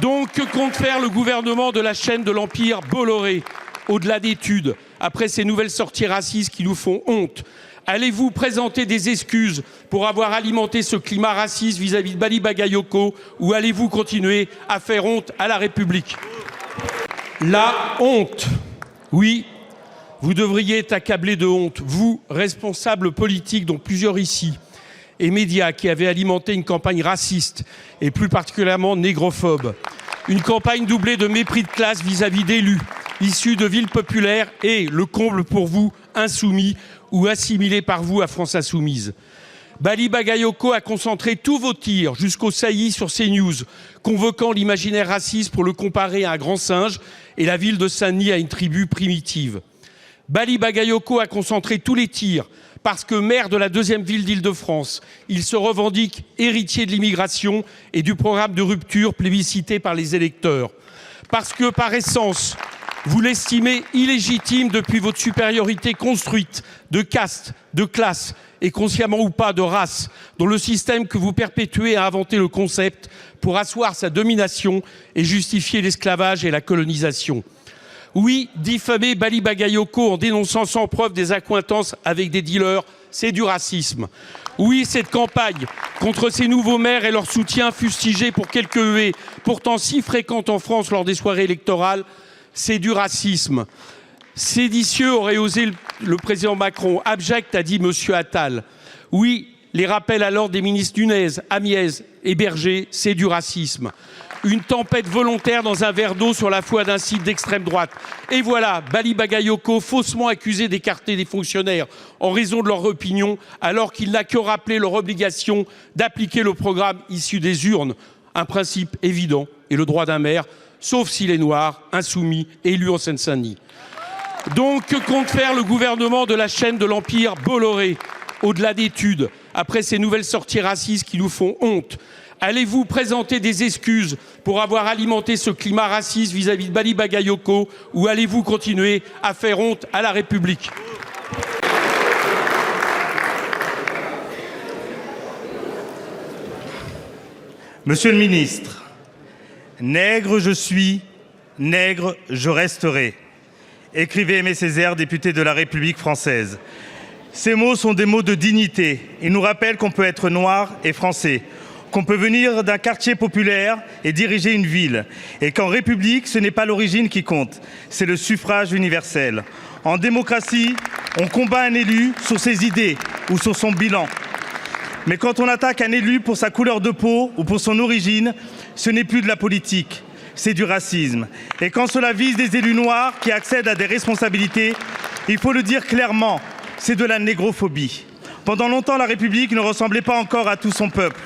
Donc, que compte faire le gouvernement de la chaîne de l'Empire Bolloré, au-delà d'études, après ces nouvelles sorties racistes qui nous font honte? Allez-vous présenter des excuses pour avoir alimenté ce climat raciste vis-à-vis de Bali Bagayoko, ou allez-vous continuer à faire honte à la République? La honte. Oui, vous devriez être accablé de honte, vous, responsables politiques, dont plusieurs ici, et médias qui avaient alimenté une campagne raciste et plus particulièrement négrophobe. Une campagne doublée de mépris de classe vis-à-vis d'élus issus de villes populaires et, le comble pour vous, insoumis ou assimilés par vous à France Insoumise. Bali Bagayoko a concentré tous vos tirs jusqu'au saillie sur CNews, convoquant l'imaginaire raciste pour le comparer à un grand singe et la ville de Saint-Denis à une tribu primitive. Bali Bagayoko a concentré tous les tirs parce que maire de la deuxième ville d'Île-de-France, il se revendique héritier de l'immigration et du programme de rupture plébiscité par les électeurs. Parce que, par essence, vous l'estimez illégitime depuis votre supériorité construite de caste, de classe et consciemment ou pas de race, dont le système que vous perpétuez a inventé le concept pour asseoir sa domination et justifier l'esclavage et la colonisation. Oui, diffamer Bali Bagayoko en dénonçant sans preuve des accointances avec des dealers, c'est du racisme. Oui, cette campagne contre ces nouveaux maires et leur soutien fustigé pour quelques huées, pourtant si fréquentes en France lors des soirées électorales, c'est du racisme. Séditieux aurait osé le président Macron. Abject, a dit M. Attal. Oui, les rappels à l'ordre des ministres Nunez, Amiez et Berger, c'est du racisme. Une tempête volontaire dans un verre d'eau sur la foi d'un site d'extrême droite. Et voilà, Bali Bagayoko faussement accusé d'écarter des fonctionnaires en raison de leur opinion, alors qu'il n'a que rappelé leur obligation d'appliquer le programme issu des urnes. Un principe évident et le droit d'un maire, sauf s'il est noir, insoumis, élu en Seine-Saint-Denis. Donc, que compte faire le gouvernement de la chaîne de l'Empire Bolloré, au-delà d'études, après ces nouvelles sorties racistes qui nous font honte? Allez-vous présenter des excuses pour avoir alimenté ce climat raciste vis-à-vis de Bali Bagayoko, ou allez-vous continuer à faire honte à la République? Monsieur le ministre, nègre je suis, nègre je resterai. Écrivait Aimé Césaire, député de la République française. Ces mots sont des mots de dignité. Ils nous rappellent qu'on peut être noir et français, qu'on peut venir d'un quartier populaire et diriger une ville, et qu'en République, ce n'est pas l'origine qui compte, c'est le suffrage universel. En démocratie, on combat un élu sur ses idées ou sur son bilan. Mais quand on attaque un élu pour sa couleur de peau ou pour son origine, ce n'est plus de la politique, c'est du racisme. Et quand cela vise des élus noirs qui accèdent à des responsabilités, il faut le dire clairement, c'est de la négrophobie. Pendant longtemps, la République ne ressemblait pas encore à tout son peuple.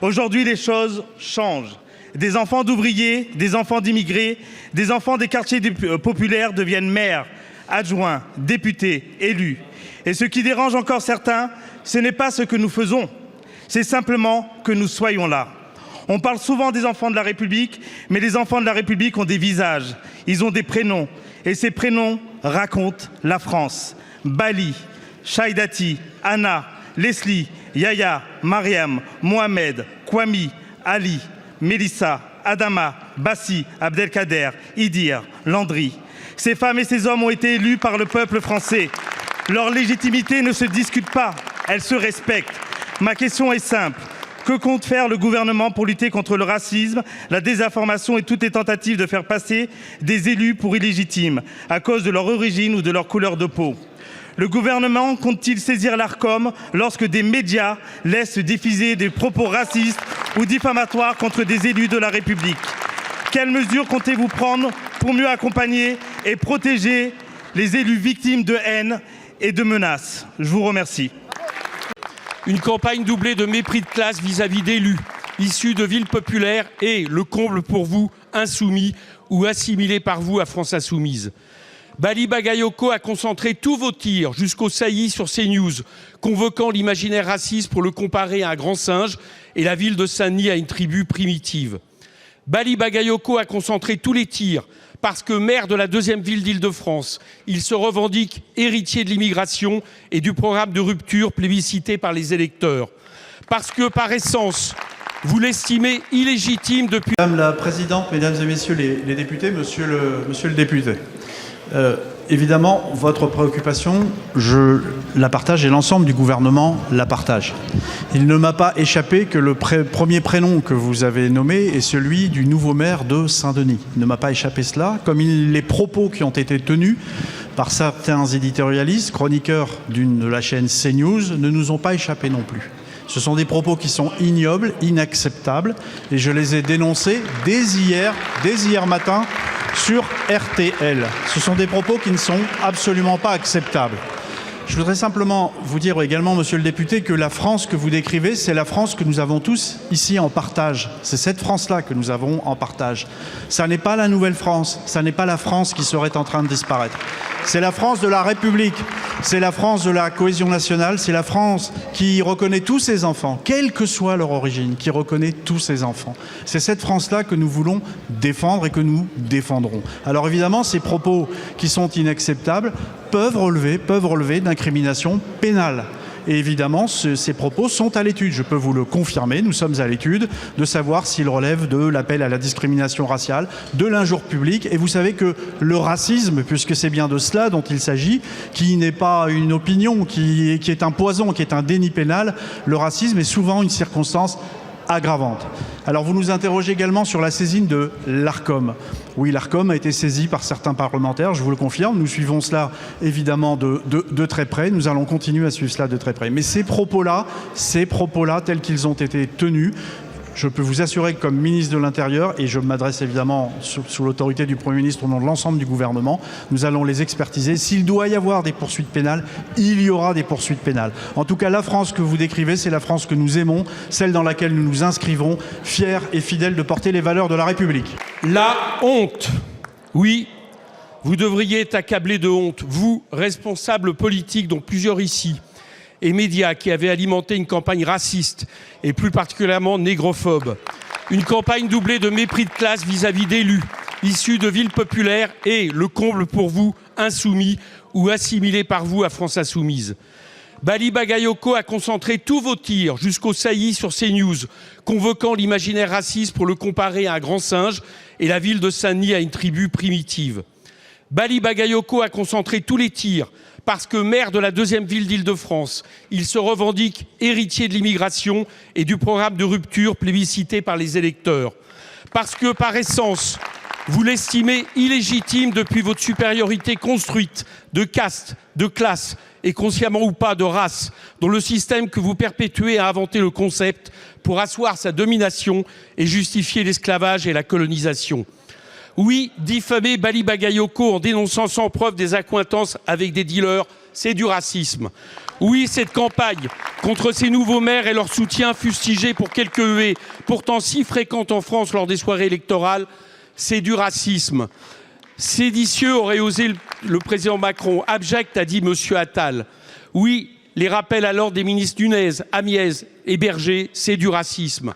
Aujourd'hui, les choses changent. Des enfants d'ouvriers, des enfants d'immigrés, des enfants des quartiers populaires deviennent maires, adjoints, députés, élus. Et ce qui dérange encore certains, ce n'est pas ce que nous faisons, c'est simplement que nous soyons là. On parle souvent des enfants de la République, mais les enfants de la République ont des visages, ils ont des prénoms. Et ces prénoms racontent la France. Bali, Shaidati, Anna, Leslie, Yaya, Mariam, Mohamed, Kwame, Ali, Mélissa, Adama, Bassi, Abdelkader, Idir, Landry. Ces femmes et ces hommes ont été élus par le peuple français. Leur légitimité ne se discute pas, elle se respecte. Ma question est simple. Que compte faire le gouvernement pour lutter contre le racisme, la désinformation et toutes les tentatives de faire passer des élus pour illégitimes à cause de leur origine ou de leur couleur de peau? Le gouvernement compte-t-il saisir l'Arcom lorsque des médias laissent diffuser des propos racistes ou diffamatoires contre des élus de la République? Quelles mesures comptez-vous prendre pour mieux accompagner et protéger les élus victimes de haine et de menaces? Je vous remercie. Une campagne doublée de mépris de classe vis-à-vis d'élus issus de villes populaires et, le comble pour vous, insoumis ou assimilés par vous à France Insoumise. Bali Bagayoko a concentré tous vos tirs jusqu'au saillie sur CNews, convoquant l'imaginaire raciste pour le comparer à un grand singe et la ville de Saint-Denis à une tribu primitive. Bali Bagayoko a concentré tous les tirs parce que maire de la deuxième ville d'Île-de-France, il se revendique héritier de l'immigration et du programme de rupture plébiscité par les électeurs. Parce que, par essence, Vous l'estimez illégitime depuis... Madame la Présidente, Mesdames et Messieurs les députés, Monsieur le député, évidemment, votre préoccupation, je la partage et l'ensemble du gouvernement la partage. Il ne m'a pas échappé que le premier prénom que vous avez nommé est celui du nouveau maire de Saint-Denis. Il ne m'a pas échappé cela, comme les propos qui ont été tenus par certains éditorialistes, chroniqueurs de la chaîne CNews, ne nous ont pas échappé non plus. Ce sont des propos qui sont ignobles, inacceptables, et je les ai dénoncés dès hier matin sur RTL. Ce sont des propos qui ne sont absolument pas acceptables. Je voudrais simplement vous dire également, monsieur le député, que la France que vous décrivez, c'est la France que nous avons tous ici en partage. C'est cette France-là que nous avons en partage. Ça n'est pas la nouvelle France, ça n'est pas la France qui serait en train de disparaître. C'est la France de la République, c'est la France de la cohésion nationale, c'est la France qui reconnaît tous ses enfants, quelle que soit leur origine, qui reconnaît tous ses enfants. C'est cette France-là que nous voulons défendre et que nous défendrons. Alors évidemment, ces propos qui sont inacceptables peuvent relever d'incriminations pénales. Et évidemment, ces propos sont à l'étude. Je peux vous le confirmer, nous sommes à l'étude de savoir s'ils relèvent de l'appel à la discrimination raciale, de l'injure publique. Et vous savez que le racisme, puisque c'est bien de cela dont il s'agit, qui n'est pas une opinion, qui est un poison, qui est un déni pénal, le racisme est souvent une circonstance aggravante. Alors vous nous interrogez également sur la saisine de l'Arcom. Oui, l'Arcom a été saisie par certains parlementaires, je vous le confirme. Nous suivons cela évidemment de très près. Nous allons continuer à suivre cela de très près. Mais ces propos-là, tels qu'ils ont été tenus, je peux vous assurer que comme ministre de l'Intérieur, et je m'adresse évidemment sous l'autorité du Premier ministre au nom de l'ensemble du gouvernement, nous allons les expertiser. S'il doit y avoir des poursuites pénales, il y aura des poursuites pénales. En tout cas, la France que vous décrivez, c'est la France que nous aimons, celle dans laquelle nous nous inscrivons, fiers et fidèles de porter les valeurs de la République. La honte. Oui, vous devriez être accablé de honte, vous, responsables politiques, dont plusieurs ici, et médias qui avaient alimenté une campagne raciste et plus particulièrement négrophobe. Une campagne doublée de mépris de classe vis-à-vis d'élus issus de villes populaires et, le comble pour vous, insoumis ou assimilés par vous à France Insoumise. Bali Bagayoko a concentré tous vos tirs jusqu'au saillie sur CNews, convoquant l'imaginaire raciste pour le comparer à un grand singe et la ville de Saint-Denis à une tribu primitive. Bali Bagayoko a concentré tous les tirs parce que maire de la deuxième ville d'Île-de-France, il se revendique héritier de l'immigration et du programme de rupture plébiscité par les électeurs. Parce que, par essence, vous l'estimez illégitime depuis votre supériorité construite de caste, de classe et consciemment ou pas de race, dont le système que vous perpétuez a inventé le concept pour asseoir sa domination et justifier l'esclavage et la colonisation. Oui, diffamer Bali Bagayoko en dénonçant sans preuve des accointances avec des dealers, c'est du racisme. Oui, cette campagne contre ces nouveaux maires et leur soutien fustigé pour quelques huées, pourtant si fréquentes en France lors des soirées électorales, c'est du racisme. Séditieux aurait osé le président Macron. Abject, a dit M. Attal. Oui, les rappels à l'ordre des ministres Nunez, Amiez et Berger, c'est du racisme.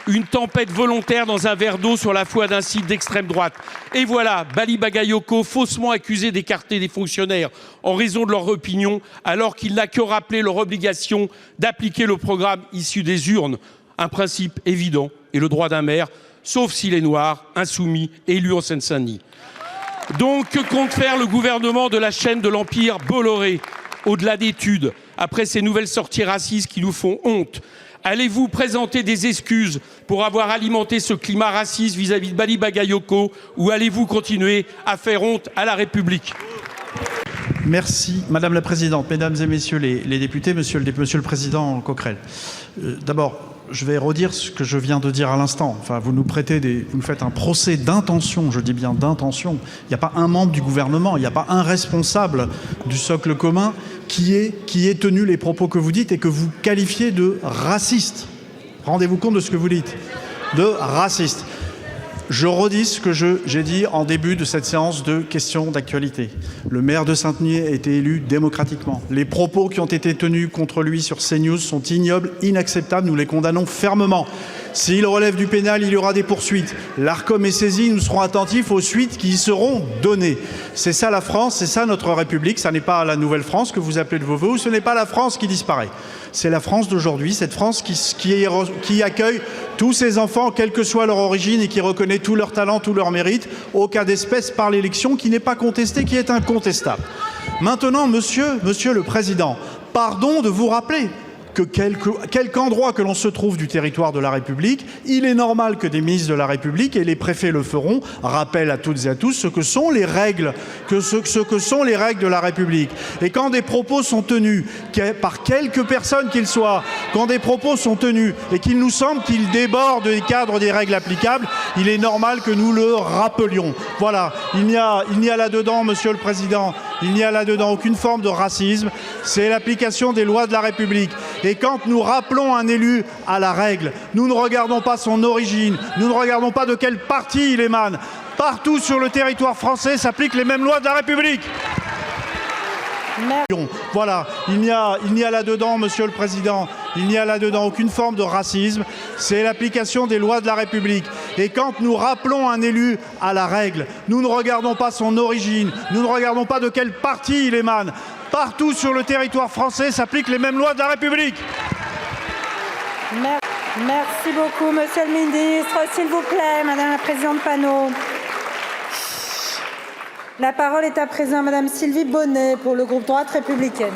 Une tempête volontaire dans un verre d'eau sur la foi d'un site d'extrême droite. Et voilà, Bali Bagayoko, faussement accusé d'écarter des fonctionnaires en raison de leur opinion, alors qu'il n'a que rappelé leur obligation d'appliquer le programme issu des urnes. Un principe évident et le droit d'un maire, sauf s'il est noir, insoumis, élu en Seine-Saint-Denis. Donc, que compte faire le gouvernement de la chaîne de l'Empire Bolloré, au-delà d'études, après ces nouvelles sorties racistes qui nous font honte? Allez-vous présenter des excuses pour avoir alimenté ce climat raciste vis-à-vis de Bali Bagayoko ou allez-vous continuer à faire honte à la République? Merci, Madame la Présidente, Mesdames et Messieurs les députés, Monsieur le Président Coquerel. D'abord, je vais redire ce que je viens de dire à l'instant. Enfin, vous nous faites un procès d'intention, je dis bien d'intention. Il n'y a pas un membre du gouvernement, il n'y a pas un responsable du socle commun qui ait tenu les propos que vous dites et que vous qualifiez de racistes. Rendez-vous compte de ce que vous dites, de racistes. Je redis ce que j'ai dit en début de cette séance de questions d'actualité. Le maire de Saint-Denis a été élu démocratiquement. Les propos qui ont été tenus contre lui sur CNews sont ignobles, inacceptables. Nous les condamnons fermement. S'il relève du pénal, il y aura des poursuites. L'Arcom est saisi, nous serons attentifs aux suites qui y seront données. C'est ça la France, c'est ça notre République. Ça n'est pas la nouvelle France que vous appelez de vos voeux, ce n'est pas la France qui disparaît. C'est la France d'aujourd'hui, cette France qui accueille tous ses enfants, quelle que soit leur origine, et qui reconnaît tout leur talent, tout leur mérite, au cas d'espèce par l'élection, qui n'est pas contestée, qui est incontestable. Maintenant, monsieur le Président, pardon de vous rappeler que quelque endroit que l'on se trouve du territoire de la République, il est normal que des ministres de la République, et les préfets le feront, rappellent à toutes et à tous ce que sont les règles, de la République. Et quand des propos sont tenus, par quelques personnes qu'ils soient, quand des propos sont tenus et qu'il nous semble qu'ils débordent des cadres des règles applicables, il est normal que nous le rappelions. Voilà, il n'y a là-dedans, monsieur le Président, il n'y a là-dedans aucune forme de racisme, c'est l'application des lois de la République. Et quand nous rappelons un élu à la règle, nous ne regardons pas son origine, nous ne regardons pas de quel parti il émane. Partout sur le territoire français s'appliquent les mêmes lois de la République. Voilà, il n'y a là-dedans, monsieur le Président, il n'y a là-dedans aucune forme de racisme, c'est l'application des lois de la République. Et quand nous rappelons un élu à la règle, nous ne regardons pas son origine, nous ne regardons pas de quel parti il émane. Partout sur le territoire français s'appliquent les mêmes lois de la République. Merci beaucoup, monsieur le ministre. S'il vous plaît, madame la présidente Panot. La parole est à présent à madame Sylvie Bonnet pour le groupe Droite républicaine.